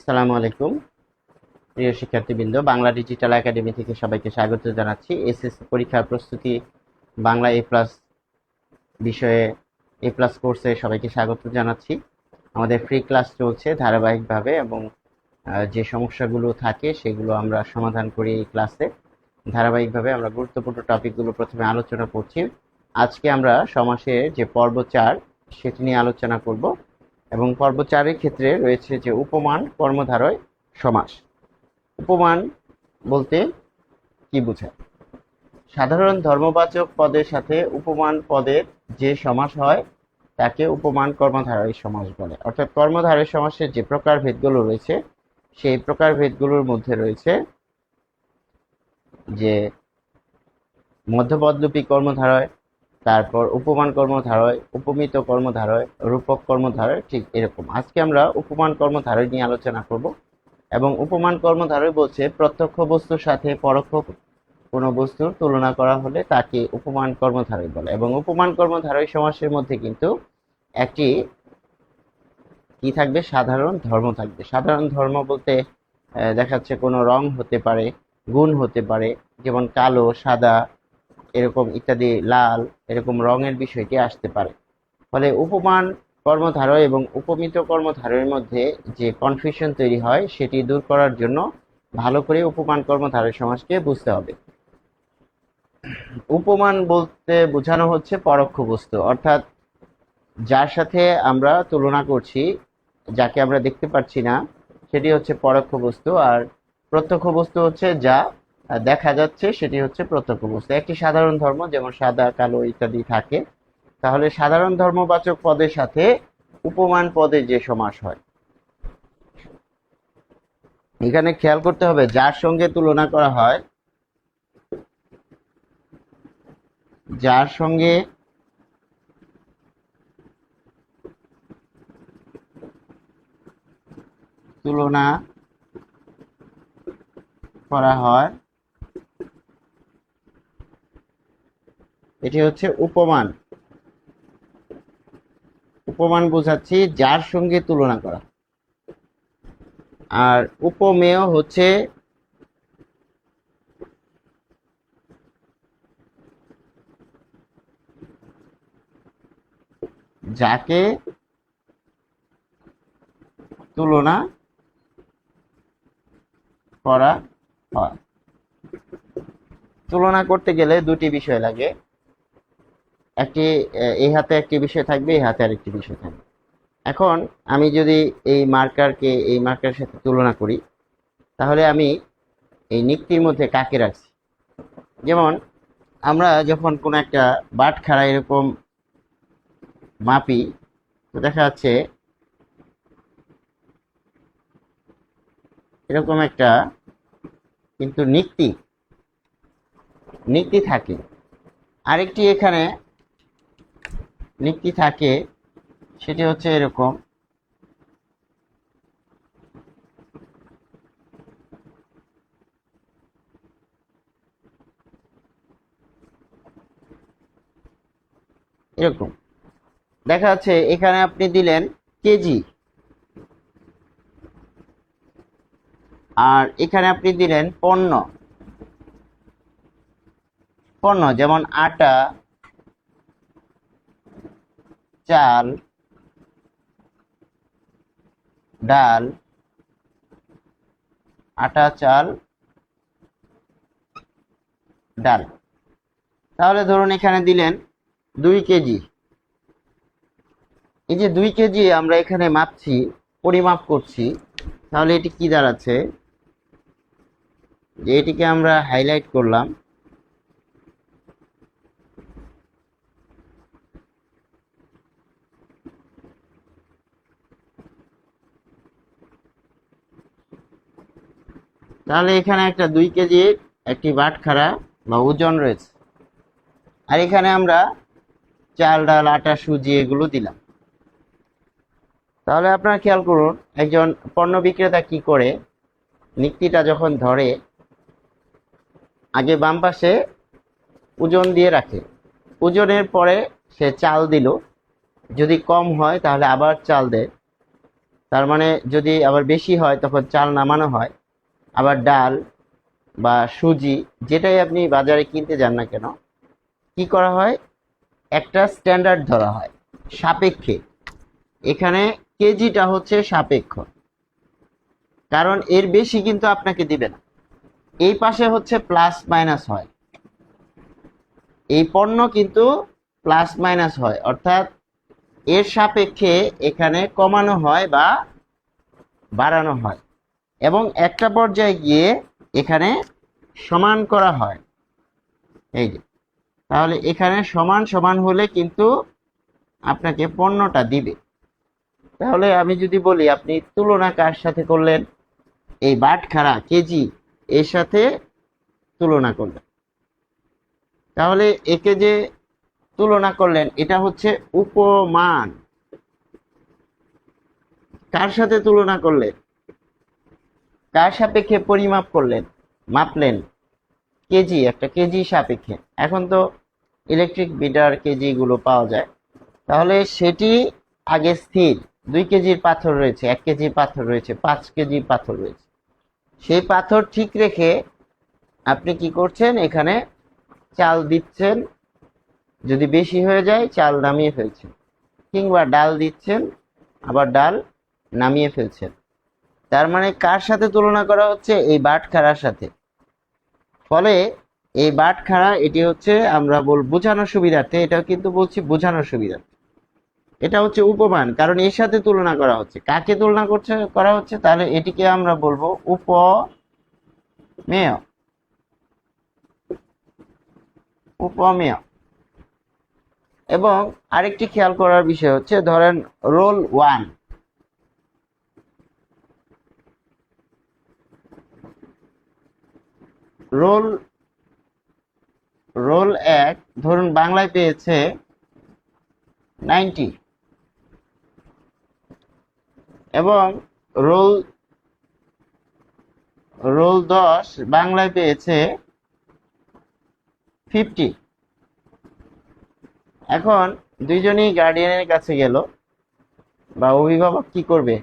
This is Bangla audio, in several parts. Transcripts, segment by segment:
আসসালামু আলাইকুম প্রিয় শিক্ষার্থীবৃন্দ, বাংলা ডিজিটাল একাডেমি থেকে সবাইকে স্বাগত জানাচ্ছি। এসএসসি পরীক্ষার প্রস্তুতি বাংলা এ প্লাস বিষয়ে এ প্লাস কোর্সে সবাইকে স্বাগত জানাচ্ছি। আমাদের ফ্রি ক্লাস চলছে ধারাবাহিকভাবে এবং যে সমস্যাগুলো থাকে সেগুলো আমরা সমাধান করি এই ক্লাসে। ধারাবাহিকভাবে আমরা গুরুত্বপূর্ণ টপিকগুলো প্রথমে আলোচনা করছি। আজকে আমরা সমাসের যে পর্ব 4 সেটি নিয়ে আলোচনা করব এবং পর্ব 4-এর ক্ষেত্রে রয়েছে যে উপমান কর্মধারয় সমাস। উপমান বলতে কি বোঝায়? সাধারণ ধর্মবাচক পদের সাথে উপমান পদের যে সমাস হয় তাকে উপমান কর্মধারয় সমাস বলে। অর্থাৎ কর্মধারয় সমাসের যে প্রকারভেদগুলো রয়েছে সেই প্রকারভেদগুলোর মধ্যে রয়েছে যে মধ্যপদলোপী কর্মধারয়, তারপর উপমান কর্মধারয়, উপমিত কর্মধারয়, রূপক কর্মধারয়, ঠিক এরকম। আজকে আমরা উপমান কর্মধারয় নিয়ে আলোচনা করব এবং উপমান কর্মধারয় বলছে প্রত্যক্ষ বস্তুর সাথে পরোক্ষ কোনো বস্তুর তুলনা করা হলে তাকে উপমান কর্মধারয় বলে। এবং উপমান কর্মধারয় সমাসের মধ্যে কিন্তু একটি কি থাকবে? সাধারণ ধর্ম থাকবে। সাধারণ ধর্ম বলতে দেখা যাচ্ছে কোনো রং হতে পারে, গুণ হতে পারে, যেমন কালো, সাদা, এরকম ইত্যাদি, লাল, এরকম রঙের বিষয়টি আসতে পারে। ফলে উপমান কর্মধারয় এবং উপমিত কর্মধারয়ের মধ্যে যে কনফিউশন তৈরি হয় সেটি দূর করার জন্য ভালো করে উপমান কর্মধারয় সমাসকে বুঝতে হবে। উপমান বলতে বোঝানো হচ্ছে পরোক্ষ বস্তু, অর্থাৎ যার সাথে আমরা তুলনা করছি, যাকে আমরা দেখতে পাচ্ছি না, সেটি হচ্ছে পরোক্ষ বস্তু, আর প্রত্যক্ষ বস্তু হচ্ছে যা দেখা যাচ্ছে, সেটি হচ্ছে প্রত্যক্ষ বস্তু। একটি সাধারণ ধর্ম যেমন সাদা, কালো ইত্যাদি থাকে, তাহলে সাধারণ ধর্মবাচক পদের সাথে উপমান পদের যে সমাস হয়, এখানে খেয়াল করতে হবে যার সঙ্গে তুলনা করা হয়, যার সঙ্গে তুলনা করা হয় এটি হচ্ছে উপমান। উপমান বোঝাচ্ছি যার সঙ্গে তুলনা করা। আর উপমেয় হচ্ছে যাকে তুলনা করা হয়। তুলনা করতে গেলে দুটি বিষয় লাগে, একটি এই হাতে একটি বিষয় থাকবে, এই হাতে আরেকটি বিষয় থাকবে। এখন আমি যদি এই মার্কারকে এই মার্কারের সাথে তুলনা করি, তাহলে আমি এই নিক্তির মধ্যে কাকে রাখছি? যেমন আমরা যখন কোনো একটা বাটখারা এরকম মাপি, তো দেখা যাচ্ছে এরকম একটা কিন্তু নিক্তি থাকে। আরেকটি এখানে নিক্তি থাকে, সেটি হচ্ছে এরকম। এরকম দেখা যাচ্ছে এখানে আপনি দিলেন কেজি, আর এখানে আপনি দিলেন পণ্য। পণ্য যেমন আটা, চাল, ডাল, আটা, চাল, ডাল। তাহলে ধরুন এখানে দিলেন 2 কেজি। এই যে 2 কেজি আমরা এখানে মাপছি, পরিমাপ করছি, তাহলে এটি কি দাঁড়াচ্ছে? যে এটিকে আমরা হাইলাইট করলাম, তাহলে এখানে একটা 2 কেজি একটি বাটখারা বা ওজন রয়েছে, আর এখানে আমরা চাল, ডাল, আটা, সুজি এগুলো দিলাম। তাহলে আপনারা খেয়াল করুন, একজন পণ্য বিক্রেতা কি করে? নিক্তিটা যখন ধরে, আগে বাম পাশে ওজন দিয়ে রাখে, ওজনের পরে সে চাল দিল, যদি কম হয় তাহলে আবার চাল দেয়, তার মানে যদি আবার বেশি হয় তখন চাল নামানো হয়। আবার ডাল বা সুজি যেটাই আপনি বাজারে কিনতে যান না কেন, কি করা হয়, একটা স্ট্যান্ডার্ড ধরা হয় সাপেক্ষে। এখানে কেজিটা হচ্ছে সাপেক্ষ, কারণ এর বেশি কিন্তু আপনাকে দিবে না। এই পাশে হচ্ছে প্লাস মাইনাস হয়, এই পণ্য কিন্তু প্লাস মাইনাস হয়, অর্থাৎ এর সাপেক্ষে এখানে কমানো হয় বা বাড়ানো হয়, এবং একটা পর্যায়ে গিয়ে এখানে সমান করা হয়। এই যে, তাহলে এখানে সমান সমান হলে কিন্তু আপনাকে পণ্যটা দিবে। তাহলে আমি যদি বলি আপনি তুলনা কার সাথে করলেন, এই বাটখারা কেজি এর সাথে তুলনা করলেন, তাহলে একে যে তুলনা করলেন এটা হচ্ছে উপমান। কার সাথে তুলনা করলেন, কার সাপেক্ষে পরিমাপ করলেন, মাপলেন, কেজি, একটা কেজি সাপেক্ষে। এখন তো ইলেকট্রিক মিটার কেজি গুলো পাওয়া যায়, তাহলে সেটি আগে স্থির। 2 কেজির পাথর রয়েছে, 1 কেজির পাথর রয়েছে, 5 কেজির পাথর রয়েছে, সেই পাথর ঠিক রেখে আপনি কি করছেন, এখানে চাল দিচ্ছেন, যদি বেশি হয়ে যায় চাল নামিয়ে ফেলছেন, কিংবা ডাল দিচ্ছেন, আবার ডাল নামিয়ে ফেলছেন। তার মানে কার সাথে তুলনা করা হচ্ছে, এই বাটখারার সাথে। ফলে এই বাটখারা, এটি হচ্ছে আমরা বোঝানোর সুবিধার্থে, এটাও কিন্তু বলছি বোঝানোর সুবিধার্থে, এটা হচ্ছে উপমান, কারণ এর সাথে তুলনা করা হচ্ছে। কাকে তুলনা করা হচ্ছে, তাহলে এটিকে আমরা বলবো উপমেয়। উপমেয়। এবং আরেকটি খেয়াল করার বিষয় হচ্ছে, ধরেন রোল 1, রোল রোল 1 ধরুন বাংলায় পেয়েছে 90, এবং রোল রোল 10 বাংলায় পেয়েছে 50। এখন দুইজনই গার্ডিয়ানের কাছে গেল, বা অভিভাবক কি করবে,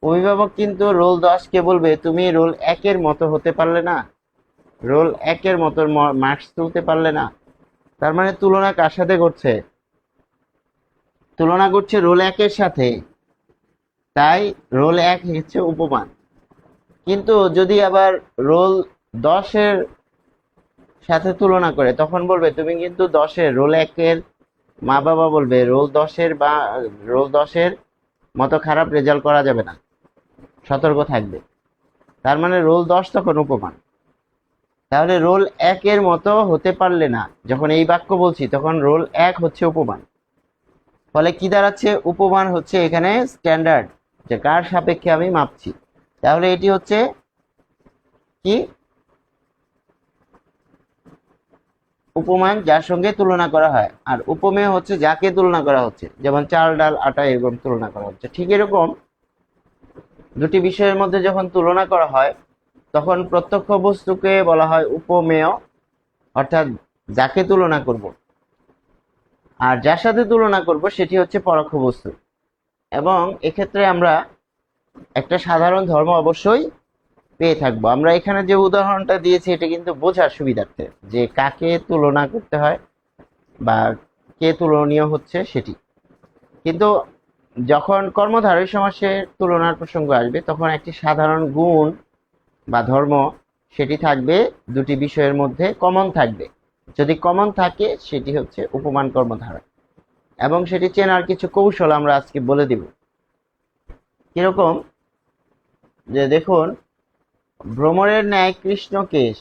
অভিভাবক কিন্তু রোল 10কে বলবে তুমি রোল 1-এর মতো হতে পারলে না, রোল 1-এর মতো মার্কস তুলতে পারলে না। তার মানে তুলনা কার সাথে করছে, তুলনা করছে রোল 1-এর সাথে, তাই রোল 1 হচ্ছে উপমান। কিন্তু যদি আবার রোল 10-এর সাথে তুলনা করে, তখন বলবে তুমি কিন্তু 10-এর, রোল 1-এর মা বাবা বলবে রোল 10-এর মতো খারাপ রেজাল্ট করা যাবে না, সতর্ক থাকবে। তার মানে রোল 10 তখন উপমান। তাহলে রোল 1-এর মতো হতে পারলে না, যখন এই বাক্য বলছি তখন রোল 1 হচ্ছে উপমান। ফলে কি দাঁড়াচ্ছে, উপমান হচ্ছে এখানে স্ট্যান্ডার্ড, যে কার সাপেক্ষে আমি মাপছি। তাহলে এটি হচ্ছে কি, উপমান, যার সঙ্গে তুলনা করা হয়। আর উপমেয় হচ্ছে যাকে তুলনা করা হচ্ছে, যেমন চাল ডাল আটা এরকম তুলনা করা হচ্ছে। ঠিক এরকম দুটি বিষয়ের মধ্যে যখন তুলনা করা হয়, তখন প্রত্যক্ষ বস্তুকে বলা হয় উপমেয়, অর্থাৎ যাকে তুলনা করব, আর যার সাথে তুলনা করব সেটি হচ্ছে পরোক্ষ বস্তু। এবং এক্ষেত্রে আমরা একটা সাধারণ ধর্ম অবশ্যই পেয়ে থাকবো। আমরা এখানে যে উদাহরণটা দিয়েছি এটা কিন্তু বোঝার সুবিধার্থে, যে কাকে তুলনা করতে হয় বা কে তুলনীয় হচ্ছে সেটি। কিন্তু যখন কর্মধারী সমাসের তুলনার প্রসঙ্গ আসবে, তখন একটি সাধারণ গুণ বা ধর্ম সেটি থাকবে, দুটি বিষয়ের মধ্যে কমন থাকবে। যদি কমন থাকে সেটি হচ্ছে উপমান কর্মধারা, এবং সেটি চেনার কিছু কৌশল আমরা আজকে বলে দিব। কিরকম, যে দেখুন, ভ্রমরের ন্যায় কৃষ্ণ কেশ,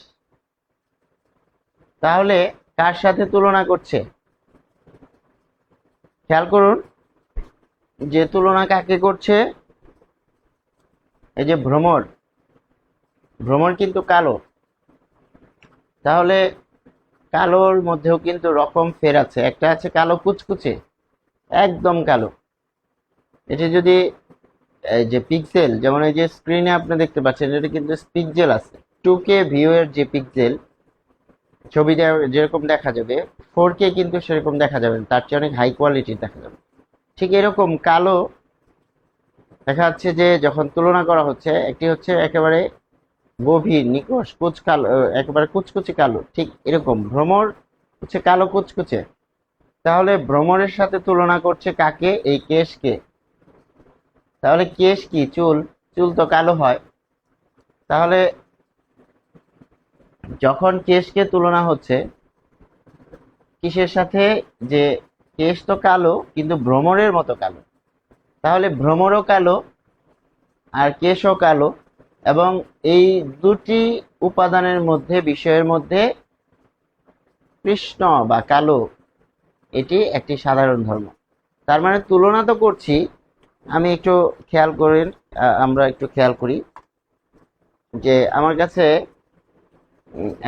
তাহলে কার সাথে তুলনা করছে, খেয়াল করুন যে তুলনা কাকে করছে। এই যে ভ্রমর, ভ্রমর কিন্তু কালো, তাহলে কালোর মধ্যেও কিন্তু রকম ফের আছে। একটা আছে কালো কুচকুচে, একদম কালো। এটা যদি এই যে পিক্সেল, যেমন এই যে স্ক্রিনে আপনি দেখতে পাচ্ছেন, এটা কিন্তু পিক্সেল আছে। 2K ভিউ এর যে পিক্সেল ছবিটা যেরকম দেখা যাবে, 4K কিন্তু সেরকম দেখা যাবে না, তার চেয়ে অনেক হাই কোয়ালিটির দেখা যাবে। ঠিক এরকম কালো দেখা যাচ্ছে যে যখন তুলনা করা হচ্ছে, একটি হচ্ছে একেবারে গভীর নিকষ কালো, একেবারে কুচকুচে কালো, ঠিক এরকম ভ্রমর হচ্ছে কালো কুচকুচে। তাহলে ভ্রমরের সাথে তুলনা করছে কাকে? এই কেশকে। তাহলে কেশ কি? চুল। চুল তো কালো হয়। তাহলে যখন কেশকে তুলনা হচ্ছে কিসের সাথে? যে কেশ তো কালো কিন্তু ভ্রমরের মতো কালো। তাহলে ভ্রমরও কালো আর কেশও কালো, এবং এই দুটি উপাদানের মধ্যে, বিষয়ের মধ্যে কৃষ্ণ বা কালো এটি একটি সাধারণ ধর্ম। তার মানে তুলনা তো করছি। আমি একটু খেয়াল করেন, আমরা একটু খেয়াল করি যে আমার কাছে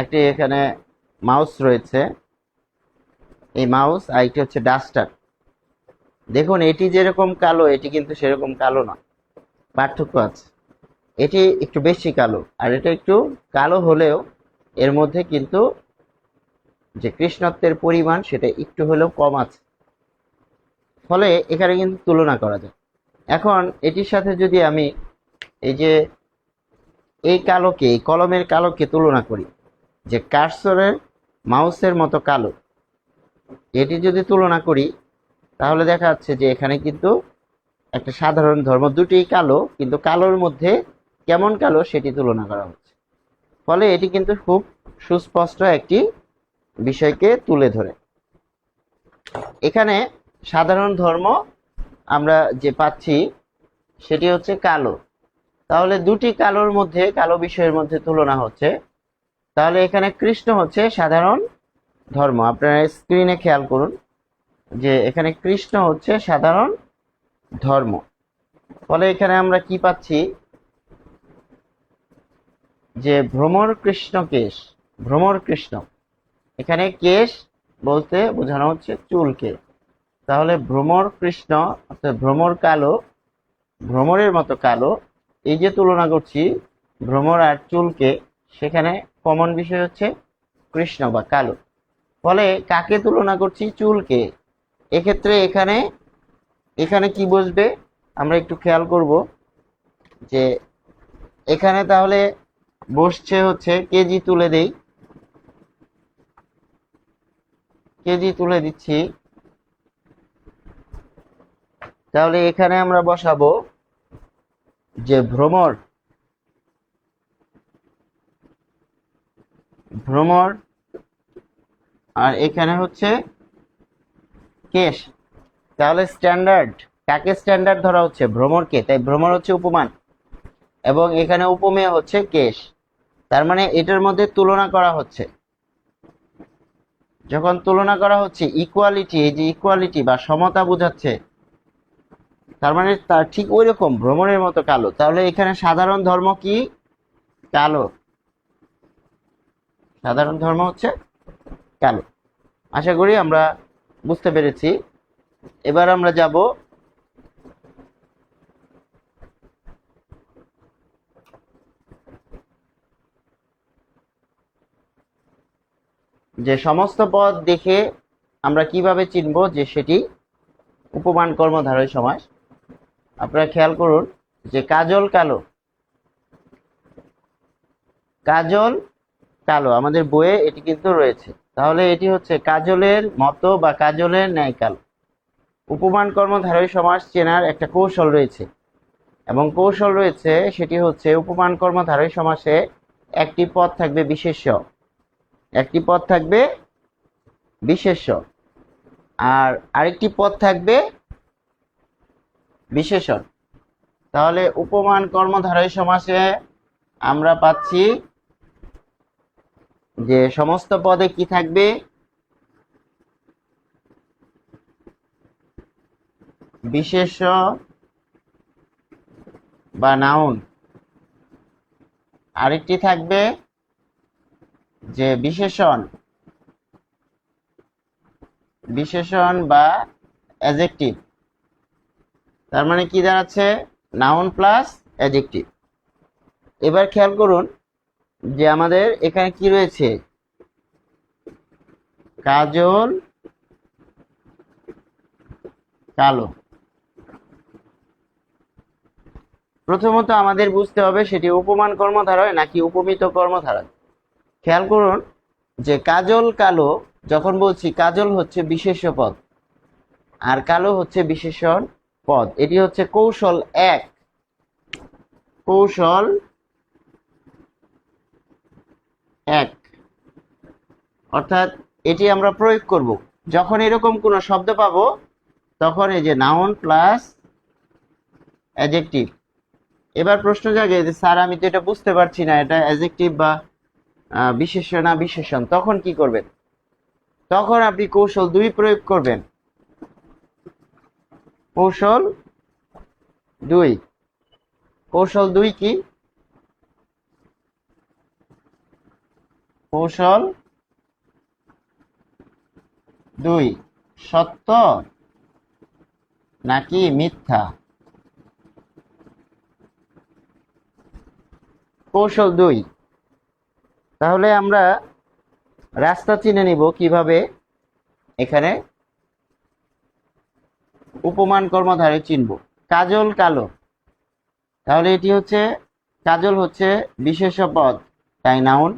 একটি এখানে মাউস রয়েছে। এই মাউস আর এটি হচ্ছে ডাস্টার। দেখুন এটি যেরকম কালো এটি কিন্তু সেরকম কালো না, পার্থক্য আছে। এটি একটু বেশি কালো আর এটা একটু কালো হলেও এর মধ্যে কিন্তু যে কৃষ্ণত্বের পরিমাণ সেটা একটু হলেও কম আছে। ফলে এখানে কিন্তু তুলনা করা যায়। এখন এটির সাথে যদি আমি এই যে এই কালোকে, এই কলমের কালোকে তুলনা করি, যে কার্সরের মাউসের মতো কালো, এটি যদি তুলনা করি তাহলে দেখা যাচ্ছে যে এখানে কিন্তু একটা সাধারণ ধর্ম, দুটি কালো কিন্তু কালোর মধ্যে কেমন কালো সেটি তুলনা করা হচ্ছে। ফলে এটি কিন্তু খুব সুস্পষ্ট একটি বিষয়কে তুলে ধরে। এখানে সাধারণ ধর্ম আমরা যে পাচ্ছি সেটি হচ্ছে কালো। তাহলে দুটি কালোর মধ্যে, কালো বিষয়ের মধ্যে তুলনা হচ্ছে। তাহলে এখানে কৃষ্ণ হচ্ছে সাধারণ ধর্ম। আপনারা স্ক্রিনে খেয়াল করুন যে এখানে কৃষ্ণ হচ্ছে সাধারণ ধর্ম। ফলে এখানে আমরা কি পাচ্ছি? যে ভ্রমর কৃষ্ণ কেশ, ভ্রমর কৃষ্ণ, এখানে কেশ বলতে বোঝানো হচ্ছে চুলকে। তাহলে ভ্রমর কৃষ্ণ অর্থাৎ ভ্রমর কালো, ভ্রমরের মতো কালো। এই যে তুলনা করছি ভ্রমর আর চুলকে, সেখানে কমন বিষয় হচ্ছে কৃষ্ণ বা কালো। ফলে কাকে তুলনা করছি? চুলকে। এক্ষেত্রে এখানে এখানে কি বসবে আমরা একটু খেয়াল করব যে এখানে তাহলে বসছে হচ্ছে কেজি। তুলে দেই, কেজি তুলে দিচ্ছি। তাহলে এখানে আমরা বসাবো যে ভ্রমর, ভ্রমর, আর এখানে হচ্ছে কেশ। তাহলে স্ট্যান্ডার্ড, কাকে স্ট্যান্ডার্ড ধরা হচ্ছে? ভ্রমরকে। তাই ভ্রমর হচ্ছে উপমান এবং এখানে উপমেয় হচ্ছে কেশ। তার মানে এটার মধ্যে তুলনা করা হচ্ছে। যখন তুলনা করা হচ্ছে ইকুয়ালিটি, এই যে ইকুয়ালিটি বা সমতা বোঝাচ্ছে, তার মানে তার ঠিক ওই রকম ভ্রমণের মতো কালো। তাহলে এখানে সাধারণ ধর্ম কি? কালো। সাধারণ ধর্ম হচ্ছে কালো। আশা করি আমরা বুঝতে পেরেছি। এবার আমরা যাব যে সমস্ত পদ দেখে আমরা কিভাবে চিনব যে সেটি উপমান কর্মধারয় সমাস। আপনারা খেয়াল করুন যে কাজল কালো, কাজল কালো আমাদের বইয়ে এটি কিন্তু রয়েছে। তাহলে এটি হচ্ছে কাজলের মতো বা কাজলের ন্যায় কালো। উপমান কর্মধারয় সমাস চেনার একটা কৌশল রয়েছে, এবং কৌশল রয়েছে সেটি হচ্ছে উপমান কর্মধারয় সমাসে একটি পদ থাকবে বিশেষ্য, একটি পদ থাকবে বিশেষ্য, আর আরেকটি পদ থাকবে বিশেষণ। তাহলে উপমান কর্মধারয় সমাসে আমরা পাচ্ছি যে সমস্ত পদে কি থাকবে? বিশেষ্য বা নাউন। আরেকটি থাকবে যে বিশেষণ, বিশেষণ বা অ্যাডজেক্টিভ। তার মানে কি দাঁড়াচ্ছে? Noun plus adjective. এবার খেয়াল করুন যে আমাদের এখানে কি রয়েছে? কাজল কালো। প্রথমত আমাদের বুঝতে হবে সেটি উপমান কর্মধারয় নাকি উপমিত কর্মধারয়। খেয়াল করুন যে কাজল কালো, যখন বলছি কাজল হচ্ছে বিশেষ্য পদ আর কালো হচ্ছে বিশেষণ পদ। এটি হচ্ছে কৌশল এক। কৌশল এক অর্থাৎ এটি আমরা প্রয়োগ করব যখন এরকম কোনো শব্দ পাবো, তখন এই যে নাউন প্লাস অ্যাডজেক্টিভ। এবার প্রশ্ন জাগে যে স্যার আমি তো এটা বুঝতে পারছি না, এটা অ্যাডজেক্টিভ বা বিশেষ্য না বিশেষণ, তখন কি করবেন? তখন আপনি কৌশল 2 প্রয়োগ করবেন। কৌশল 2, কৌশল 2 কি? কৌশল 2 সত্য নাকি মিথ্যা। কৌশল 2, তাহলে আমরা রাস্তা চিনে নিব কিভাবে এখানে উপমান কর্মধারয় চিনব। কাজল কালো, তাহলে এটি হচ্ছে কাজল হচ্ছে বিশেষ্য পদ, তাই নাউন,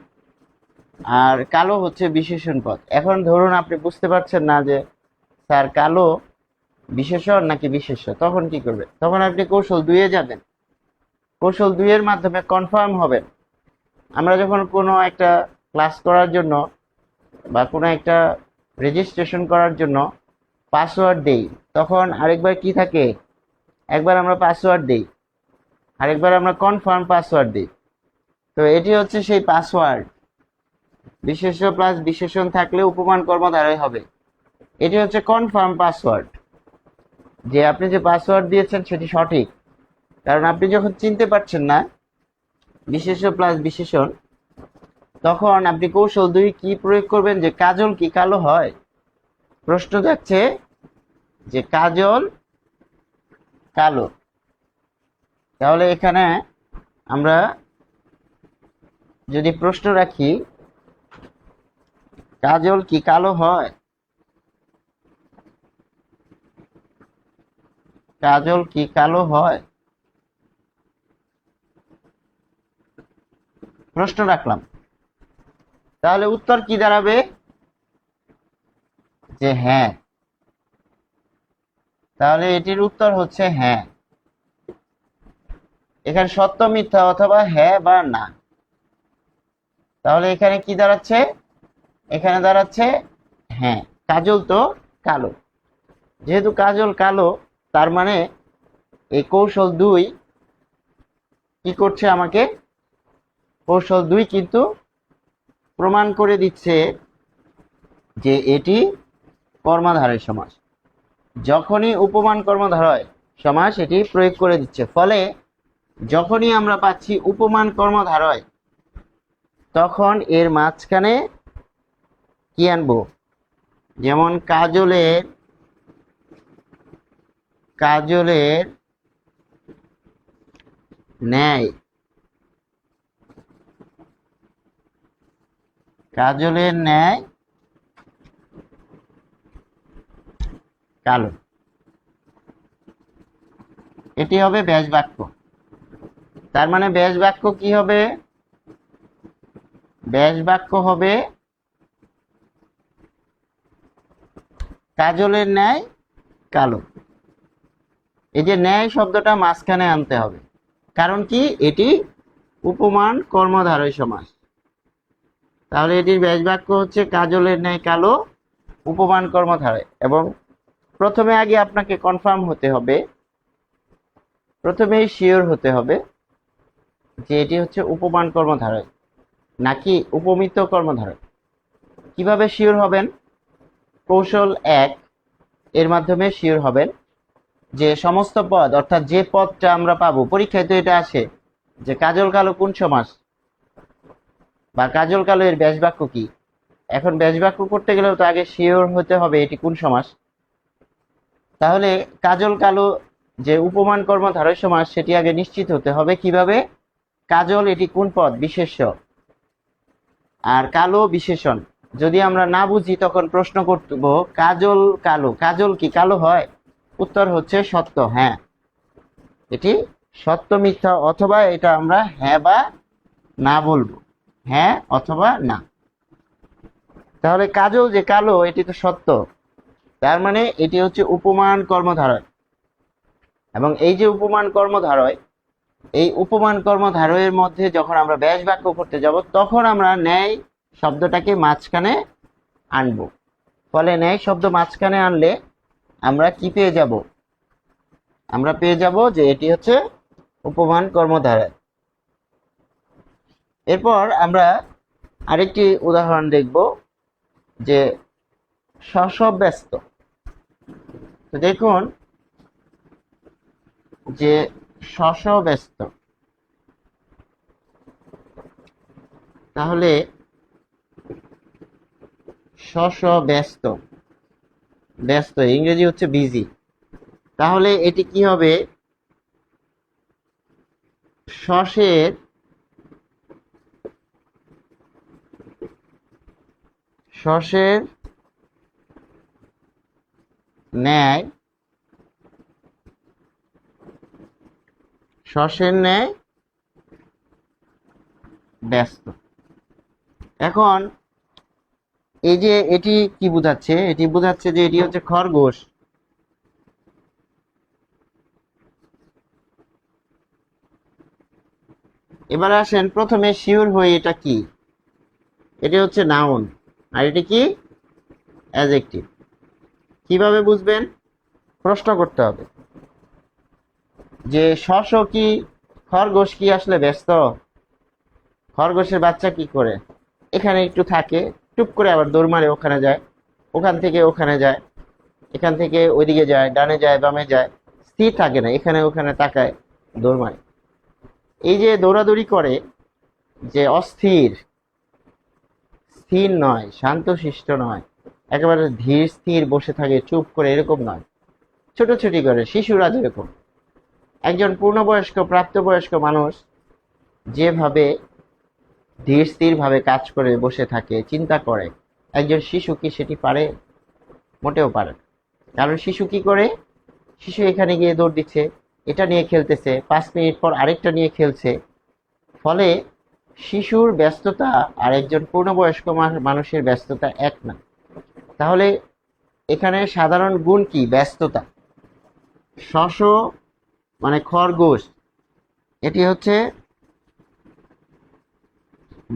আর কালো হচ্ছে বিশেষণ পদ। এখন ধরুন আপনি বুঝতে পারছেন না যে স্যার কালো বিশেষণ নাকি বিশেষ্য, তখন কি করবেন? তখন আপনি কৌশল 2 এ যাবেন। কৌশল 2 এর মাধ্যমে কনফার্ম হবেন। আমরা যখন কোনো একটা ক্লাস করার জন্য বা কোনো একটা রেজিস্ট্রেশন করার জন্য পাসওয়ার্ড দেই, তখন আরেকবার কি থাকে? একবার আমরা পাসওয়ার্ড দেই, আরেকবার আমরা কনফার্ম পাসওয়ার্ড দিই। তো এটি হচ্ছে সেই পাসওয়ার্ড। বিশেষ্য প্লাস বিশেষণ থাকলে উপমান কর্মধারয় হবে। এটি হচ্ছে কনফার্ম পাসওয়ার্ড, যে আপনি যে পাসওয়ার্ড দিয়েছেন সেটি সঠিক। কারণ আপনি যখন চিনতে পারছেন না বিশেষ্য প্লাস বিশেষণ, তখন আপনি কৌশল 2 কি প্রয়োগ করবেন? যে কাজল কি কালো হয়? প্রশ্ন যাচ্ছে যে কাজল কালো, তাহলে এখানে আমরা যদি প্রশ্ন রাখি কাজল কি কালো হয়, কাজল কি কালো হয়, প্রশ্ন রাখলাম, তাহলে উত্তর কি দাঁড়াবে? যে হ্যাঁ। তাহলে এটির উত্তর হচ্ছে হ্যাঁ। এখানে সত্য মিথ্যা অথবা হ্যাঁ বা না। তাহলে এখানে কি দাঁড়াচ্ছে? এখানে দাঁড়াচ্ছে হ্যাঁ, কাজল তো কালো। যেহেতু কাজল কালো, তার মানে এই কৌশল 2 কি করছে আমাকে? কৌশল 2 কিন্তু প্রমাণ করে দিচ্ছে যে এটি কর্মধারয় সমাস। যখনই উপমান কর্মধারয় সমাস এটি প্রয়োগ করে দিচ্ছে, ফলে যখনই আমরা পাচ্ছি উপমান কর্মধারয়, তখন এর মাঝখানে কি আনবো? যেমন কাজলের কাজলের ন্যায়, কাজলের ন্যায় কালো, এটি হবে ব্যাস বাক্য। তার মানে ব্যাস বাক্য কি হবে? ব্যাস বাক্য হবে কাজলের ন্যায় কালো। এই যে ন্যায় শব্দটা মাঝখানে আনতে হবে, কারণ কি? এটি উপমান কর্মধারয় সমাস। তাহলে এটির ব্যাস বাক্য হচ্ছে কাজলের ন্যায় কালো উপমান কর্মধারয়। এবং প্রথমে আগে আপনাকে কনফার্ম হতে হবে, প্রথমেই শিওর হতে হবে যে এটি হচ্ছে উপমান কর্মধারয় নাকি উপমিত কর্মধারয়। কিভাবে শিওর হবেন? কৌশল 1 এর মাধ্যমে শিওর হবেন যে সমস্ত পদ, অর্থাৎ যে পদটা আমরা পাবো, পরীক্ষায় তো এটা আসে যে কাজল কালো কোন সমাস বা কাজল কালো এর ব্যাস বাক্য কি। এখন ব্যাস বাক্য করতে গেলেও তো আগে শিওর হতে হবে এটি কোন সমাস। তাহলে কাজল কালো যে উপমান কর্মধারয় সমাস সেটি আগে নিশ্চিত হতে হবে। কিভাবে? কাজল এটি কোন পদ? বিশেষ্য, আর কালো বিশেষণ। যদি আমরা না বুঝি তখন প্রশ্ন করব কাজল কালো, কাজল কি কালো হয়? উত্তর হচ্ছে সত্য, হ্যাঁ এটি সত্য মিথ্যা অথবা এটা আমরা হ্যাঁ বা না বলবো, হ্যাঁ অথবা না। তাহলে কাজল যে কালো এটি তো সত্য, তার মানে এটি হচ্ছে উপমান কর্মধারয়। এবং এই যে উপমান কর্মধারয়, এই উপমান কর্মধারয়ের মধ্যে যখন আমরা ব্যাস বাক্য করতে যাব তখন আমরা ন্যায় শব্দটাকে মাঝখানে আনবো। ফলে ন্যায় শব্দ মাঝখানে আনলে আমরা কি পেয়ে যাব? আমরা পেয়ে যাব যে এটি হচ্ছে উপমান কর্মধারয়। এরপর আমরা আরেকটি উদাহরণ দেখব যে ব্যস্ত। তো দেখুন যে ব্যস্ত, তাহলে ব্যস্ত, ব্যস্ত ইংরেজি হচ্ছে বিজি, তাহলে এটি কি হবে? শসের ন্যায়, ব্যস্ত। এখন এই যে এটি কি বোঝাচ্ছে? এটি বোঝাচ্ছে যে এটি হচ্ছে খরগোশ। এবার আসেন প্রথমে শিওর হই এটা কি। এটি হচ্ছে নাউন আর এটি কি? অ্যাডজেক্টিভ। কিভাবে বুঝবেন? প্রশ্ন করতে হবে যে কি খরগোশ কি আসলে ব্যস্ত? খরগোশের বাচ্চা কি করে? এখানে একটু থাকে, টুপ করে আবার দৌড় মারে ওখানে যায়, ওখান থেকে ওখানে যায়, এখান থেকে ওইদিকে যায়, ডানে যায় বামে যায়, স্থির থাকে না, এখানে ওখানে তাকায়, দৌড় মারে। এই যে দৌড়াদৌড়ি করে, যে অস্থির, স্থির নয়, শান্তশিষ্ট নয়, একেবারে ধীর স্থির বসে থাকে চুপ করে, এরকম নয়, ছোটাছুটি করে শিশুরা যেরকম। একজন পূর্ণবয়স্ক প্রাপ্তবয়স্ক মানুষ যেভাবে ধীর স্থির ভাবে কাজ করে বসে থাকে, চিন্তা করে, একজন শিশু কি সেটি পারে? মোটেও পারে না। কারণ শিশু কি করে? শিশু এখানে গিয়ে দৌড় দিচ্ছে, এটা নিয়ে খেলতেছে, 5 মিনিট পর আরেকটা নিয়ে খেলছে। ফলে শিশুর ব্যস্ততা আর একজন পূর্ণবয়স্ক মানুষের ব্যস্ততা এক না। তাহলে এখানে সাধারণ গুণ কি? ব্যস্ততা। শস মানে খরগোশ, এটি হচ্ছে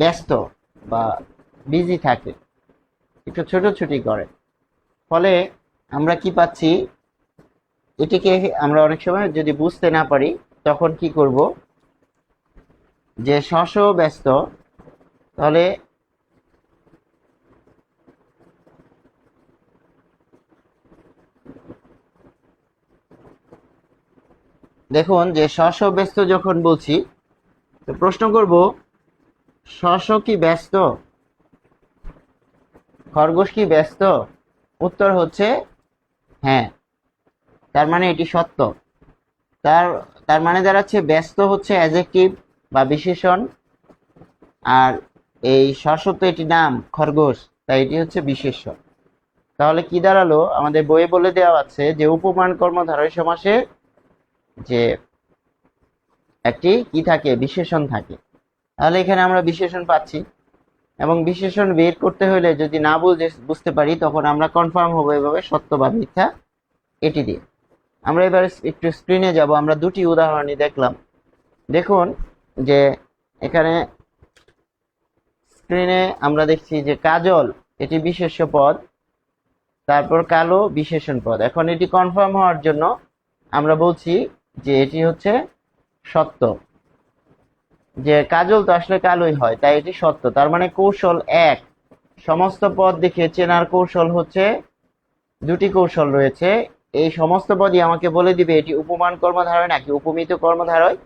ব্যস্ত বা বিজি থাকে, একটু ছোটাছুটি করে। ফলে আমরা কি পাচ্ছি? এটিকে আমরা অনেক সময় যদি বুঝতে না পারি তখন কি করব? যে ব্যস্ত, তাহলে দেখুন যে ব্যস্ত যখন বলছি তো প্রশ্ন করব কি ব্যস্ত? খরগোশ কি ব্যস্ত? উত্তর হচ্ছে হ্যাঁ, তার মানে এটি সত্য। তার তার মানে দাঁড়াচ্ছে ব্যস্ত হচ্ছে অ্যাডজেক্টিভ বা বিশেষণ, আর এই তো এটি নাম খরগোশ, তাই এটি হচ্ছে বিশেষ্য। তাহলে কি দাঁড়ালো? আমাদের বইয়ে বলে দেওয়া আছে যে উপমান কর্মধারয় সমাসে যে একটি কি থাকে? বিশেষণ থাকে। তাহলে এখানে আমরা বিশেষণ পাচ্ছি, এবং বিশেষণ বের করতে হলে যদি না বুঝতে পারি তখন আমরা কনফার্ম হবো এভাবে সত্য বা মিথ্যা এটি দিয়ে। আমরা এবার একটু স্ক্রিনে যাব। আমরা দুটি উদাহরণই দেখলাম। দেখুন যে এখানে স্ক্রিনে আমরা দেখছি যে কাজল এটি বিশেষ্য পদ, তারপর কালো বিশেষণ পদ। এখন এটি কনফার্ম হওয়ার জন্য আমরা বলছি যে এটি হচ্ছে সত্য, যে কাজল তো আসলে কালোই হয়, তাই এটি সত্য। তার মানে কৌশল এক, সমস্ত পদ দেখে চেনার কৌশল হচ্ছে দুটি কৌশল রয়েছে। এই সমস্ত পদই আমাকে বলে দিবে এটি উপমান কর্মধারয় নাকি উপমিত কর্মধারয়।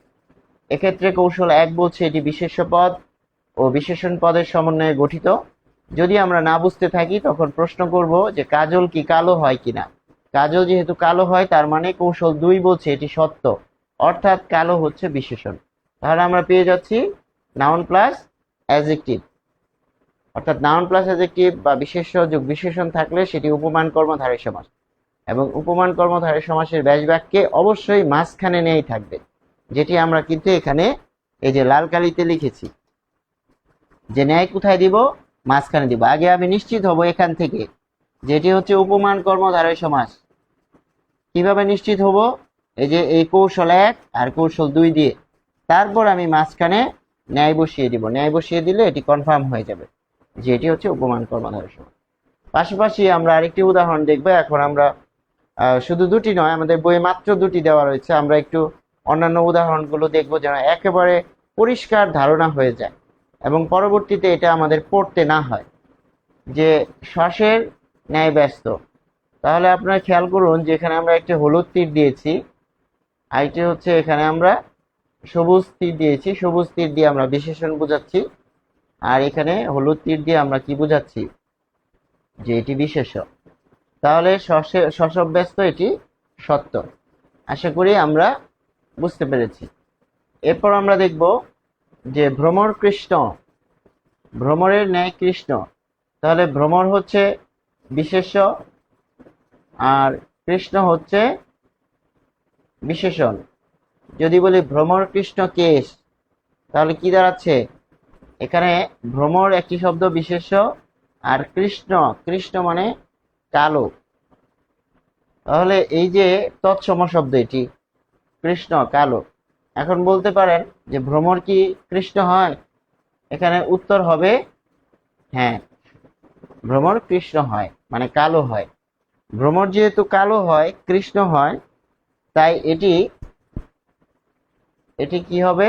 এক্ষেত্রে কৌশল এক বলছে এটি বিশেষ্য পদ ও বিশেষণ পদের সমন্বয়ে গঠিত। যদি আমরা না বুঝতে থাকি তখন প্রশ্ন করব যে কাজল কি কালো হয় কিনা। কাজল যেহেতু কালো হয় তার মানে কৌশল 2 বলছে এটি সত্য, অর্থাৎ কালো হচ্ছে বিশেষণ। তাহলে আমরা পেয়ে যাচ্ছি নাউন প্লাস অ্যাডজেক্টিভ, অর্থাৎ নাউন প্লাস অ্যাডজেক্টিভ বা বিশেষ্য যোগ বিশেষণ থাকলে সেটি উপমান কর্মধারয় সমাস, এবং উপমান কর্মধারয় সমাসের ব্যাস বাক্যে অবশ্যই মাঝখানে নেই থাকবে। যেটি আমরা কিন্তু এখানে এই যে লাল কালিতে লিখেছি যে ন্যায় কোথায় দিব, মাঝখানে দিব। আগে আমি নিশ্চিত হব এখান থেকে যেটি হচ্ছে উপমান কর্মধারয় সমাস। কিভাবে নিশ্চিত হব? এই যে এই কৌশল 1 আর কৌশল 2 দিয়ে, তারপর আমি মাঝখানে ন্যায় বসিয়ে দিব। ন্যায় বসিয়ে দিলে এটি কনফার্ম হয়ে যাবে যে এটি হচ্ছে উপমান কর্মধারয় সমাস। পাশাপাশি আমরা আরেকটি উদাহরণ দেখব। এখন আমরা শুধু দুটি নয়, আমাদের বইয়ে মাত্র দুটি দেওয়া রয়েছে। আমরা একটু অন্যান্য উদাহরণগুলো দেখব যেন একেবারে পরিষ্কার ধারণা হয়ে যায় এবং পরবর্তীতে এটা আমাদের পড়তে না হয়। যে শ্বাসের ন্যায় ব্যস্ত, তাহলে আপনারা খেয়াল করুন যে এখানে আমরা একটি হলুদ তীর দিয়েছি, আরেকটি হচ্ছে এখানে আমরা সবুজ তীর দিয়েছি। সবুজ তীর দিয়ে আমরা বিশেষণ বোঝাচ্ছি, আর এখানে হলুদ তীর দিয়ে আমরা কি বোঝাচ্ছি? যে এটি বিশেষ্য। তাহলে শশব ব্যস্ত এটি সত্য। আশা করি আমরা বুঝতে পেরেছি। এরপর আমরা দেখব যে ভ্রমর কৃষ্ণ, ভ্রমরের ন্যায় কৃষ্ণ। তাহলে ভ্রমর হচ্ছে বিশেষ্য আর কৃষ্ণ হচ্ছে বিশেষণ। যদি বলি ভ্রমর কৃষ্ণ কেশ, তাহলে কি দাঁড়াচ্ছে? এখানে ভ্রমর একটি শব্দ বিশেষ্য, আর কৃষ্ণ, কৃষ্ণ মানে কালো। তাহলে এই যে তৎসম শব্দ, এটি কৃষ্ণ কালো। এখন বলতে পারেন যে ভ্রমর কি কৃষ্ণ হয়? এখানে উত্তর হবে হ্যাঁ, ভ্রমর কৃষ্ণ হয়, মানে কালো হয়। ভ্রমর যেহেতু কালো হয়, কৃষ্ণ হয়, তাই এটি কি হবে?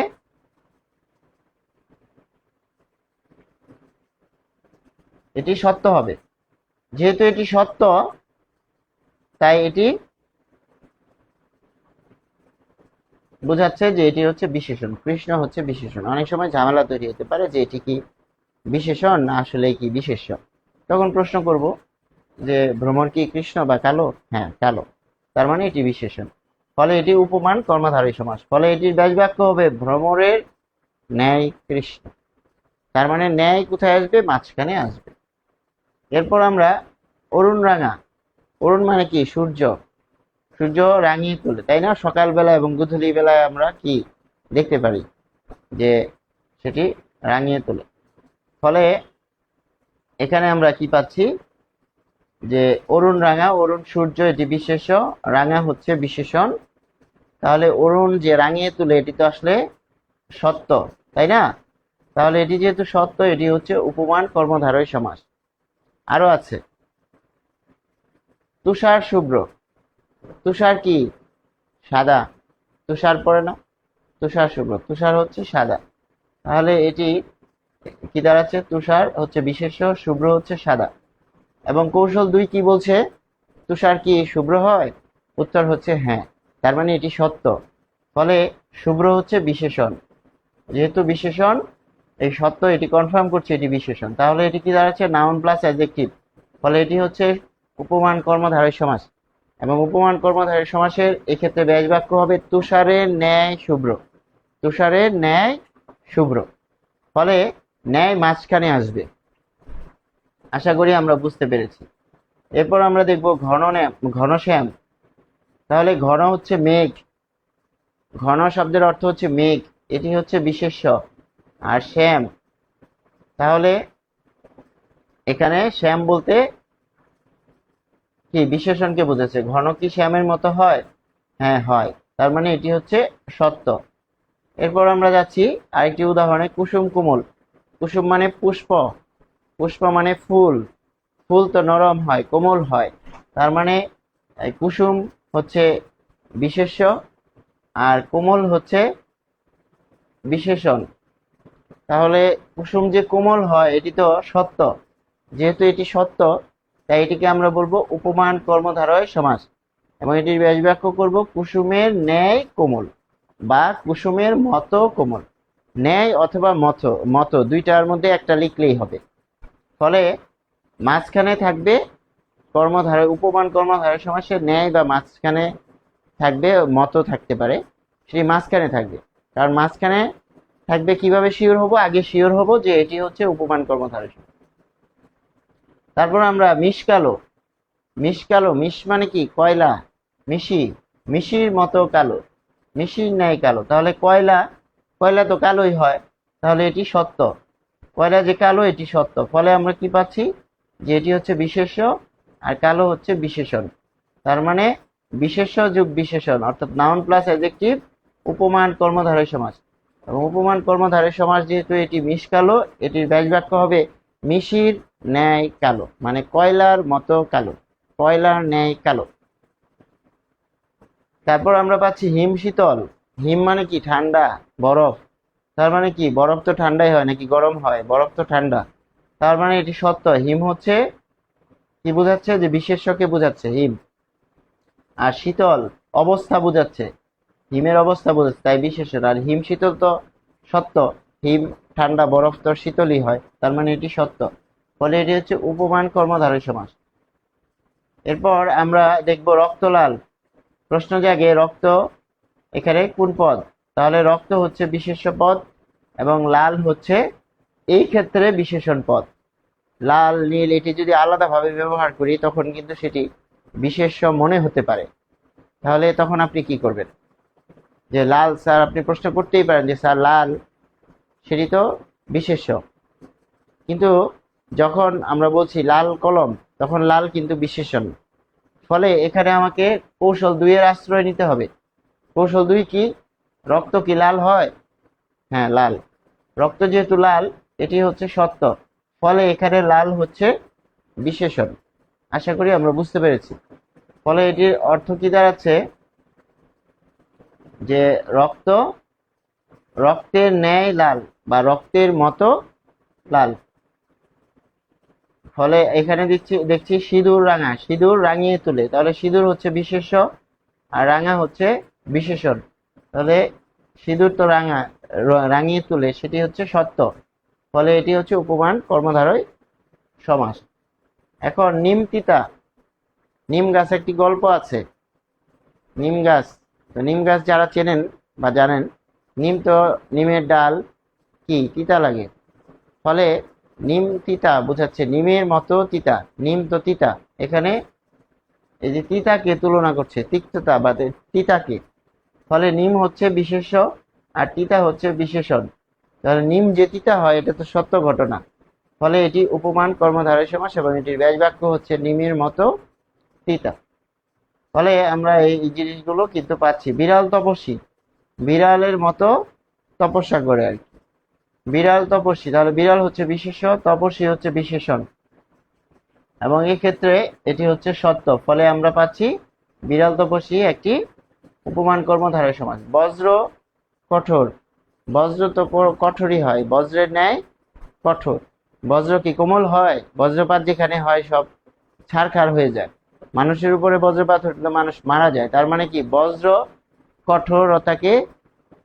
এটি সত্য হবে। যেহেতু এটি সত্য, তাই এটি বোঝাচ্ছে যে এটি হচ্ছে বিশেষণ, কৃষ্ণ হচ্ছে বিশেষণ। অনেক সময় ঝামেলা তৈরি হতে পারে যে এটি কি বিশেষণ না আসলে কি বিশেষ্য। তখন প্রশ্ন করব যে ভ্রমর কি কৃষ্ণ বা কালো? হ্যাঁ, কালো, তার মানে এটি বিশেষণ। ফলে এটি উপমান কর্মধারী সমাস। ফলে এটির ব্যাস বাক্য হবে ভ্রমরের ন্যায় কৃষ্ণ। তার মানে ন্যায় কোথায় আসবে? মাঝখানে আসবে। এরপর আমরা অরুণ রাঙা। অরুণ মানে কি? সূর্য। সূর্য রাঙিয়ে তোলে, তাই না? সকালবেলা এবং গোধূলি বেলায় আমরা কি দেখতে পারি? যে সেটি রাঙিয়ে তোলে। ফলে এখানে আমরা কি পাচ্ছি? যে অরুণ রাঙা, অরুণ সূর্য, এটি বিশেষ্য, রাঙা হচ্ছে বিশেষণ। তাহলে অরুণ যে রাঙিয়ে তোলে এটি তো আসলে সত্য, তাই না? তাহলে এটি যেহেতু সত্য, এটি হচ্ছে উপমান কর্মধারয় সমাস। আরো আছে তুষার শুভ্র। তুষার কি? সাদা। তুষার পড়ে না? তুষার শুভ্র, তুষার হচ্ছে সাদা। তাহলে এটি কি দাঁড়াচ্ছে? তুষার হচ্ছে বিশেষ্য, শুভ্র হচ্ছে সাদা। এবং কৌশল 2 কি বলছে? তুষার কি শুভ্র হয়? উত্তর হচ্ছে হ্যাঁ, তার মানে এটি সত্য। ফলে শুভ্র হচ্ছে বিশেষণ। যেহেতু বিশেষণ, এই সত্য, এটি কনফার্ম করছে এটি বিশেষণ। তাহলে এটি কি দাঁড়াচ্ছে? Noun plus adjective. ফলে এটি হচ্ছে উপমান কর্মধারয় সমাস। এবং উপমান কর্মধারয় সমাসের এক্ষেত্রে ব্যাস বাক্য হবে তুষারের ন্যায় শুভ্র। তুষারের ন্যায় শুভ্র। ফলে ন্যায় মাঝখানে আসবে। আশা করি আমরা বুঝতে পেরেছি। এরপর আমরা দেখব ঘনশ্যাম। তাহলে ঘন হচ্ছে মেঘ। ঘন শব্দের অর্থ হচ্ছে মেঘ, এটি হচ্ছে বিশেষ্য। আর শ্যাম, তাহলে এখানে শ্যাম বলতে কি বিশেষণকে বোঝাচ্ছে। ঘন কি শ্যামের মতো হয়? হ্যাঁ, হয়। তার মানে এটি হচ্ছে সত্য। এরপর আমরা যাচ্ছি আরেকটি উদাহরণে, কুসুম কোমল। কুসুম মানে পুষ্প, পুষ্প মানে ফুল। ফুল তো নরম হয়, কোমল হয়। তার মানে কুসুম হচ্ছে বিশেষ্য আর কোমল হচ্ছে বিশেষণ। তাহলে কুসুম যে কোমল হয় এটি তো সত্য। যেহেতু এটি সত্য, তাই এটিকে আমরা বলবো উপমান কর্মধারয় সমাস। এবং এটির ব্যাস বাক্য করব কুসুমের ন্যায় কোমল বা কুসুমের মতো কোমল। ন্যায় অথবা মতো, মতো দুইটার মধ্যে একটা লিখলেই হবে। ফলে মাঝখানে থাকবে কর্মধারয়, উপমান কর্মধারয় সমাসের ন্যায় বা মাঝখানে থাকবে, মতো থাকতে পারে, সেটি মাঝখানে থাকবে। কারণ মাঝখানে থাকবে কিভাবে শিওর হব? আগে শিওর হব যে এটি হচ্ছে উপমান কর্মধারয় সমাস। তারপর আমরা মিশকালো। মিশকালো, মিশ মানে কি? কয়লা, মিশি, মিশির মতো কালো। মিশির ন্যায় কালো, তাহলে কয়লা, কয়লা তো কালোই হয়, তাহলে এটি সত্য। কয়লা যে কালো এটি সত্য। ফলে আমরা কি পাচ্ছি, যে এটি হচ্ছে বিশেষ্য আর কালো হচ্ছে বিশেষণ। তার মানে বিশেষ্য যোগ বিশেষণ অর্থাৎ নাউন প্লাস অ্যাডজেক্টিভ উপমান কর্মধারয় সমাস। এবং উপমান কর্মধারয় সমাস যেহেতু এটি মিশকালো, এটির ব্যাস বাক্য হবে মিশির ন্যায় কালো, মানে কয়লার মতো কালো, কয়লার ন্যায় কালো। তারপর আমরা পাচ্ছি হিম শীতল। হিম মানে কি, ঠান্ডা, বরফ। তার মানে কি, বরফ তো ঠান্ডাই হয় নাকি গরম হয়, বরফ তো ঠান্ডা। তার মানে এটি সত্য। হিম হচ্ছে কি বোঝাচ্ছে, যে বিশেষ্যকে বোঝাচ্ছে হিম। আর শীতল অবস্থা বোঝাচ্ছে, হিমের অবস্থা বোঝাচ্ছে, তাই বিশেষ্য। আর হিম শীতল তো সত্য, হিম ঠান্ডা, বরফ তো শীতলই হয়, তার মানে এটি সত্য। ফলে এটি হচ্ছে উপমান কর্মধারয় সমাস। এরপর আমরা দেখব রক্ত লাল। প্রশ্ন জাগে রক্ত এখানে কোন পদ, তাহলে রক্ত হচ্ছে বিশেষ্য পদ এবং লাল হচ্ছে এই ক্ষেত্রে বিশেষণ পদ। লাল, নীল এটি যদি আলাদাভাবে ব্যবহার করি তখন কিন্তু সেটি বিশেষ্য মনে হতে পারে। তাহলে তখন আপনি কি করবেন, যে লাল স্যার, আপনি প্রশ্ন করতেই পারেন যে স্যার লাল সেটি তো বিশেষ্য, কিন্তু যখন আমরা বলছি লাল কলম তখন লাল কিন্তু বিশেষণ। ফলে এখানে আমাকে কৌশল 2 এর আশ্রয় নিতে হবে। কৌশল 2 কি, রক্ত কি লাল হয়? হ্যাঁ লাল। রক্ত যেহেতু লাল এটি হচ্ছে সত্য, ফলে এখানে লাল হচ্ছে বিশেষণ। আশা করি আমরা বুঝতে পেরেছি। ফলে এটির অর্থ কি দাঁড়াচ্ছে, যে রক্ত রক্তের ন্যায় লাল বা রক্তের মতো লাল। ফলে এখানে দেখছি সিঁদুর রাঙা, সিঁদুর রাঙিয়ে তুলে, তাহলে সিঁদুর হচ্ছে বিশেষ্য আর রাঙা হচ্ছে বিশেষণ। তাহলে সিঁদুর তো রাঙা, রাঙিয়ে তুলে সেটি হচ্ছে সত্য। ফলে এটি হচ্ছে উপমান কর্মধারয় সমাস। এখন নিম তিতা। নিম গাছ একটি গল্প আছে, নিম গাছ। তো নিম গাছ যারা চেনেন বা জানেন, নিম তো, নিমের ডাল কি তিতা লাগে। ফলে নিম তিতা বোঝাচ্ছে নিমের মতো তিতা, নিম তো তিতা। এখানে এই যে তিতাকে তুলনা করছে, তিক্ততা বা তিতাকে। ফলে নিম হচ্ছে বিশেষ্য আর তিতা হচ্ছে বিশেষণ। তাহলে নিম যে তিতা হয় এটা তো সত্য ঘটনা। ফলে এটি উপমান কর্মধারয় সমাস এবং এটির ব্যাস বাক্য হচ্ছে নিমের মতো তিতা। ফলে আমরা এই জিনিসগুলো কিন্তু পাচ্ছি। বিড়াল তপস্বী, বিড়ালের মতো তপস্যা করে আর কি। বিড়াল তপস্বী, তাহলে বিড়াল হচ্ছে বিশেষ্য, তপস্বী হচ্ছে বিশেষণ এবং এক্ষেত্রে এটি হচ্ছে সত্য। ফলে আমরা পাচ্ছি বিড়াল তপস্বী একটি উপমান কর্মধারয় সমাস। বজ্র কঠোর, বজ্র তো কঠোরই হয়, বজ্রের ন্যায় কঠোর। বজ্র কি কোমল হয়? বজ্রপাত যেখানে হয় সব ছারখার হয়ে যায়। মানুষের উপরে বজ্রপাত হলে মানুষ মারা যায়। তার মানে কি, বজ্র কঠোরতাকে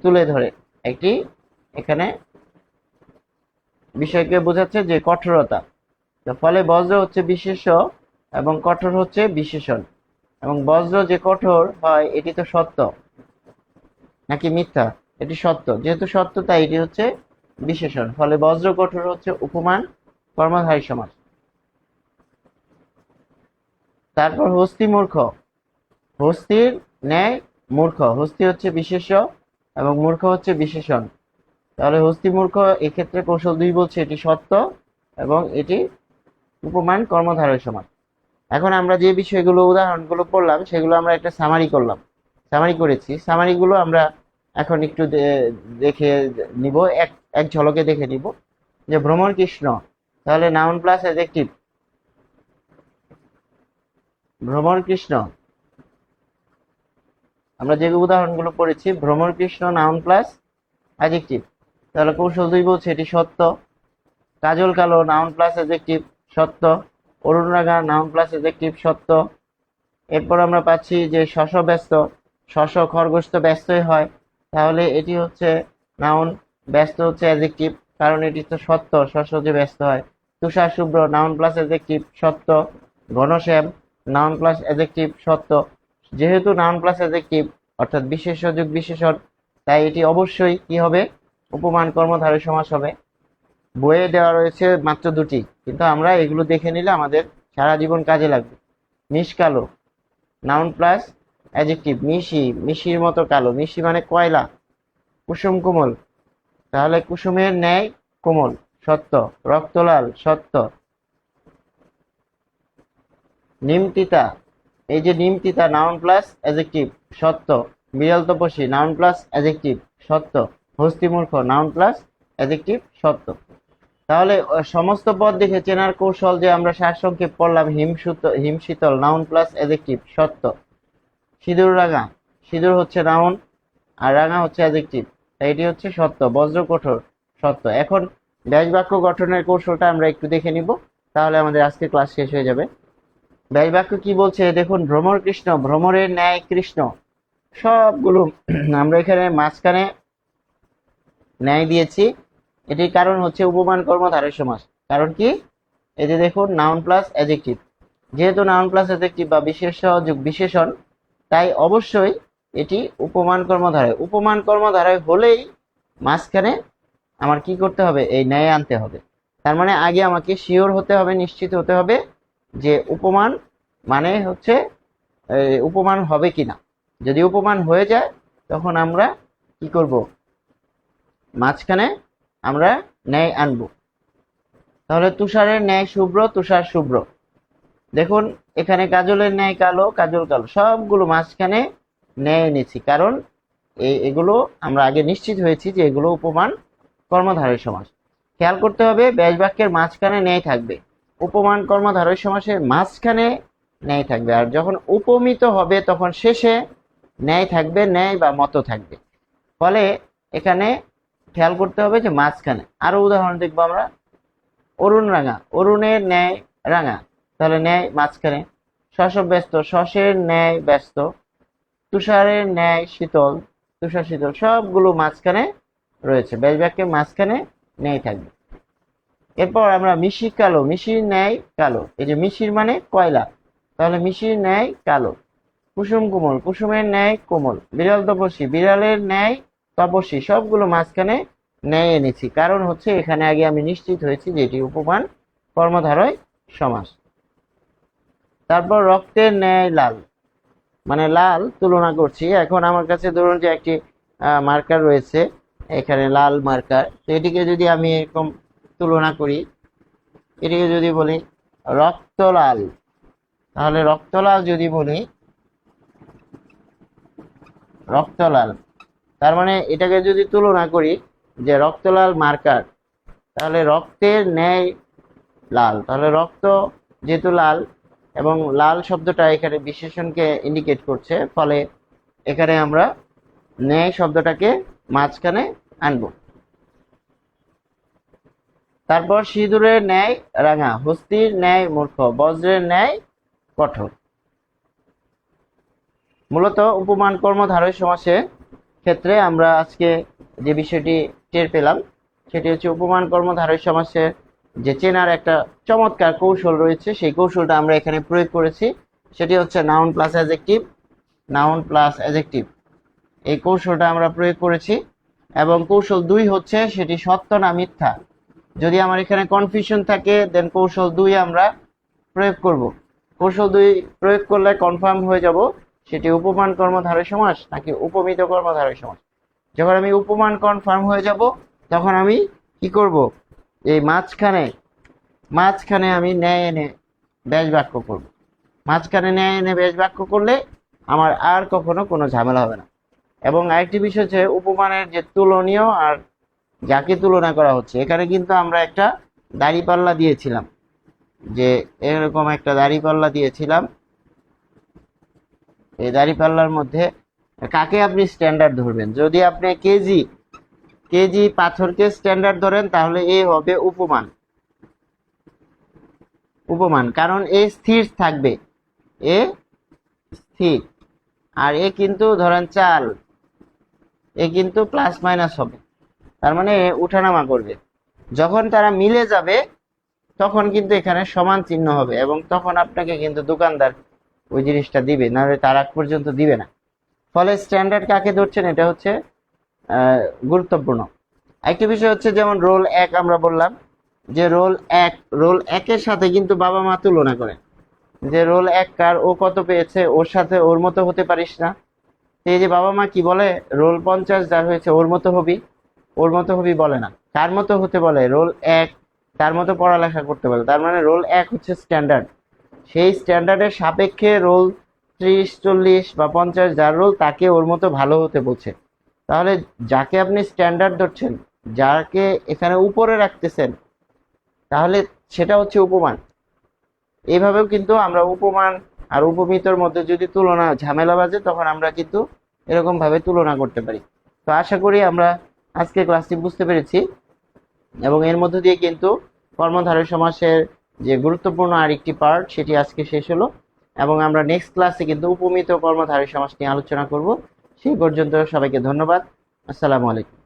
তুলে ধরে একটি, এখানে বিষয়কে বোঝাচ্ছে যে কঠোরতা। ফলে বজ্র হচ্ছে বিশেষ্য এবং কঠোর হচ্ছে বিশেষণ। এবং বজ্র যে কঠোর হয় এটি তো সত্য নাকি মিথ্যা? এটি সত্য, যেহেতু সত্য তাই এটি হচ্ছে বিশেষণ। ফলে বজ্র কঠোর হচ্ছে উপমান কর্মধারয় সমাস। তারপর হস্তি মূর্খ। হস্তির ন্যায় মূর্খ, হস্তি হচ্ছে বিশেষ্য এবং মূর্খ হচ্ছে বিশেষণ। তাহলে হস্তি মূর্খ, এক্ষেত্রে কৌশল 2 বলছে এটি সত্য এবং এটি উপমান কর্মধারয় সমাস। এখন আমরা যে বিষয়গুলো উদাহরণগুলো পড়লাম সেগুলো আমরা একটা সামারি করলাম, সামারি করেছি। সামারিগুলো আমরা এখন একটু দেখে নিব, এক এক ঝলকে দেখে নিব। যে ভ্রমর কৃষ্ণ, তাহলে নাউন প্লাস অ্যাডজেক্টিভ। ভ্রমর কৃষ্ণ, আমরা যে উদাহরণগুলো পড়েছি, ভ্রমর কৃষ্ণ নাউন প্লাস অ্যাডজেক্টিভ। তাহলে কৌশল 2 বলছে এটি সত্য। কাজল কালো নাউন প্লাস অ্যাডজেক্টিভ, সত্য। অরুণ রাঙা নাউন প্লাস অ্যাডজেক্টিভ, সত্য। এরপর আমরা পাচ্ছি যে শশ ব্যস্ত, শশ খরগোশ তো ব্যস্তই হয়, তাহলে এটি হচ্ছে নাউন, ব্যস্ত হচ্ছে অ্যাডজেক্টিভ, কারণ এটি তো সত্য, শশ যে ব্যস্ত হয়। তুষার শুভ্র নাউন প্লাস অ্যাডজেক্টিভ, সত্য। ঘনশ্যাম নাউন প্লাস অ্যাডজেক্টিভ, সত্য। যেহেতু নাউন প্লাস অ্যাডজেক্টিভ অর্থাৎ বিশেষ্য যোগ বিশেষণ, তাই এটি অবশ্যই কি হবে, উপমান কর্মধারয় সমাস হবে। বইয়ে দেওয়া রয়েছে মাত্র 2টি, কিন্তু আমরা এগুলো দেখে নিলে আমাদের সারা জীবন কাজে লাগবে। নিষ্কালো নাউন প্লাস অ্যাডজেক্টিভ, মিশি, মিশির মতো কালো, মিশি মানে কয়লা। কুসুম কোমল, তাহলে কুসুমের ন্যায় কোমল, সত্য। রক্তলাল, সত্য। নিমতিতা, এই যে নিমতিতা, নাউন প্লাস অ্যাডজেক্টিভ, সত্য। বিড়াল তপস্বী, নাউন প্লাস অ্যাডজেক্টিভ, সত্য। হস্তিমূর্খ, নাউন প্লাস অ্যাডজেক্টিভ, সত্য। তাহলে সমস্ত পদ দেখে চেনার কৌশল যে আমরা সারসংক্ষেপ পড়লাম, হিমশীতল, নাউন প্লাস অ্যাডজেক্টিভ, সত্য। সিঁদুর রাঙা, সিঁদুর হচ্ছে নাউন আর রাঙা হচ্ছে অ্যাডজেক্টিভ, তাই এটি হচ্ছে সত্য। বজ্র কঠোর, সত্য। এখন ব্যাস বাক্য গঠনের কৌশলটা আমরা একটু দেখে নিব, তাহলে আমাদের আজকে ক্লাস শেষ হয়ে যাবে। ব্যাস বাক্য কি বলছে দেখুন, ভ্রমর কৃষ্ণ, ভ্রমরের ন্যায় কৃষ্ণ। সবগুলো আমরা এখানে মাঝখানে ন্যায় দিয়েছি, এটির কারণ হচ্ছে উপমান কর্মধারয় সমাস। কারণ কি, এই যে দেখুন নাউন প্লাস অ্যাডজেক্টিভ, যেহেতু নাউন প্লাস অ্যাডজেক্টিভ বা বিশেষ্য যোগ বিশেষণ, তাই অবশ্যই এটি উপমান কর্মধারয়। উপমান কর্মধারয় হলেই মাঝখানে আমার কি করতে হবে, এই ন্যায় আনতে হবে। তার মানে আগে আমাকে শিওর হতে হবে, নিশ্চিত হতে হবে যে উপমান মানে হচ্ছে উপমান হবে কিনা। যদি উপমান হয়ে যায় তখন আমরা কি করব, মাঝখানে আমরা ন্যায় আনবো। তাহলে তুষারের ন্যায় শুভ্র, তুষার শুভ্র। দেখুন এখানে কাজলের ন্যায় কালো, কাজল কালো, সবগুলো মাঝখানে ন্যায় এনেছি, কারণ এগুলো আমরা আগে নিশ্চিত হয়েছি যে এগুলো উপমান কর্মধারয় সমাস। খেয়াল করতে হবে ব্যাস বাক্যের মাঝখানে ন্যায় থাকবে, উপমান কর্মধারয় সমাসের মাঝখানে ন্যায় থাকবে, আর যখন উপমিত হবে তখন শেষে ন্যায় থাকবে, ন্যায় বা মত থাকবে। ফলে এখানে খেয়াল করতে হবে যে মাঝখানে। আরো উদাহরণ দেখবো আমরা, অরুণ রাঙা, অরুণের ন্যায় রাঙা, তাহলে ন্যায় মাঝখানে। শশব ব্যস্ত, শশের ন্যায় ব্যস্ত। তুষারের ন্যায় শীতল, তুষার শীতল, সবগুলো মাঝখানে রয়েছে, ব্যাস বাক্যের মাঝখানে ন্যায় থাকবে। এরপর আমরা মিশি কালো, মিশির ন্যায় কালো, এই যে মিশির মানে কয়লা, তাহলে মিশির ন্যায় কালো। কুসুম কোমল, কুসুমের ন্যায় কোমল। বিড়াল তপস্বী, বিড়ালের ন্যায় তপস্বী, সবগুলো মাঝখানে ন্যায় এনেছি, কারণ হচ্ছে এখানে আগে আমি নিশ্চিত হয়েছি যে এটি উপমান কর্মধারয় সমাস। তারপর রক্তের ন্যায় লাল, মানে লাল তুলনা করছি। এখন আমার কাছে ধরুন যে একটি মার্কার রয়েছে, এখানে লাল মার্কার, তো এটিকে যদি আমি এরকম তুলনা করি, এটিকে যদি বলি রক্তলাল, তাহলে রক্তলাল যদি বলি, রক্তলাল, তার মানে এটাকে যদি তুলনা করি যে রক্তলাল মার্কার, তাহলে রক্তের ন্যায় লাল, তাহলে রক্ত যেহেতু লাল এবং লাল শব্দটা এখানে বিশেষণকে ইন্ডিকেট করছে, ফলে এখানে আমরা ন্যায় শব্দটাকে মাঝখানে আনবো। তারপর সিঁদুরের ন্যায় রাঙা, হস্তির ন্যায় মূর্খ, বজ্রের ন্যায় কঠোর। মূলত উপমান কর্মধারয় সমাসের ক্ষেত্রে আমরা আজকে যে বিষয়টি টের পেলাম সেটি হচ্ছে উপমান কর্মধারয় সমাসের যে চেনার একটা চমৎকার কৌশল রয়েছে, সেই কৌশলটা আমরা এখানে প্রয়োগ করেছি। সেটি হচ্ছে noun plus adjective, noun plus adjective, এই কৌশলটা আমরা প্রয়োগ করেছি। এবং কৌশল 2 হচ্ছে সেটি সত্য না মিথ্যা। যদি আমার এখানে কনফিউশন থাকে দেন কৌশল 2 আমরা প্রয়োগ করব। কৌশল 2 প্রয়োগ করলে কনফার্ম হয়ে যাব সেটি উপমান কর্মধারয় সমাস নাকি উপমিত কর্মধারয় সমাস। যখন আমি উপমান কনফার্ম হয়ে যাব তখন আমি কি করব, এই মাঝখানে আমি ন্যায় এনে ব্যাস বাক্য করব। মাঝখানে ন্যায় এনে ব্যাস বাক্য করলে আমার আর কখনো কোনো ঝামেলা হবে না। এবং আরেকটি বিষয় হচ্ছে উপমানের যে তুলনীয় আর যাকে তুলনা করা হচ্ছে, এখানে কিন্তু আমরা একটা দাঁড়িপাল্লা দিয়েছিলাম, যে এরকম একটা দাঁড়িপাল্লা দিয়েছিলাম। এই দাঁড়িপাল্লার মধ্যে কাকে আপনি স্ট্যান্ডার্ড ধরবেন, যদি আপনি কেজি পাথরকে স্ট্যান্ডার্ড ধরেন তাহলে এ হবে উপমান, কারণ এ স্থির থাকবে, এ স্থির, আর এ কিন্তু ধরেন চাল, এ কিন্তু প্লাস মাইনাস হবে, তার মানে উঠানামা করবে। যখন তারা মিলে যাবে তখন কিন্তু এখানে সমান চিহ্ন হবে, এবং তখন আপনাকে কিন্তু দোকানদার ওই জিনিসটা দিবে, নাহলে তার আগ পর্যন্ত দিবে না। ফলে স্ট্যান্ডার্ড কাকে ধরছেন এটা হচ্ছে গুরুত্বপূর্ণ। একটি বিষয় হচ্ছে যেমন রোল 1 আমরা বললাম যে রোল 1 এর সাথে কিন্তু বাবা মা তুলনা করে। যে রোল এক কার, ও কত পেয়েছে, ওর সাথে ওর মতো হতে পারিস না। এই যে বাবা মা কি বলে, রোল 50 যার হয়েছে ওর মতো হবি, ওর মতো হবি বলে না, কার মতো হতে বলে, রোল এক তার মতো পড়ালেখা করতে বলে। তার মানে রোল এক হচ্ছে স্ট্যান্ডার্ড, সেই স্ট্যান্ডার্ডের সাপেক্ষে রোল 30, 40 বা 50 যার রোল তাকে ওর মতো ভালো হতে বলছে। তাহলে যাকে আপনি স্ট্যান্ডার্ড ধরছেন, যাকে এখানে উপরে রাখতেছেন, তাহলে সেটা হচ্ছে উপমান। এইভাবেও কিন্তু আমরা উপমান আর উপমিতর মধ্যে যদি তুলনা ঝামেলা বাজে, তখন আমরা কিন্তু এরকম ভাবে তুলনা করতে পারি। তো আশা করি আমরা আজকে ক্লাসটি বুঝতে পেরেছি, এবং এর মধ্য দিয়ে কিন্তু কর্মধারয় সমাসের যে গুরুত্বপূর্ণ আরেকটি পার্ট সেটি আজকে শেষ হলো, এবং আমরা নেক্সট ক্লাসে কিন্তু উপমিত কর্মধারয় সমাস নিয়ে আলোচনা করব। সেই পর্যন্ত সবাইকে ধন্যবাদ। আসসালামু আলাইকুম।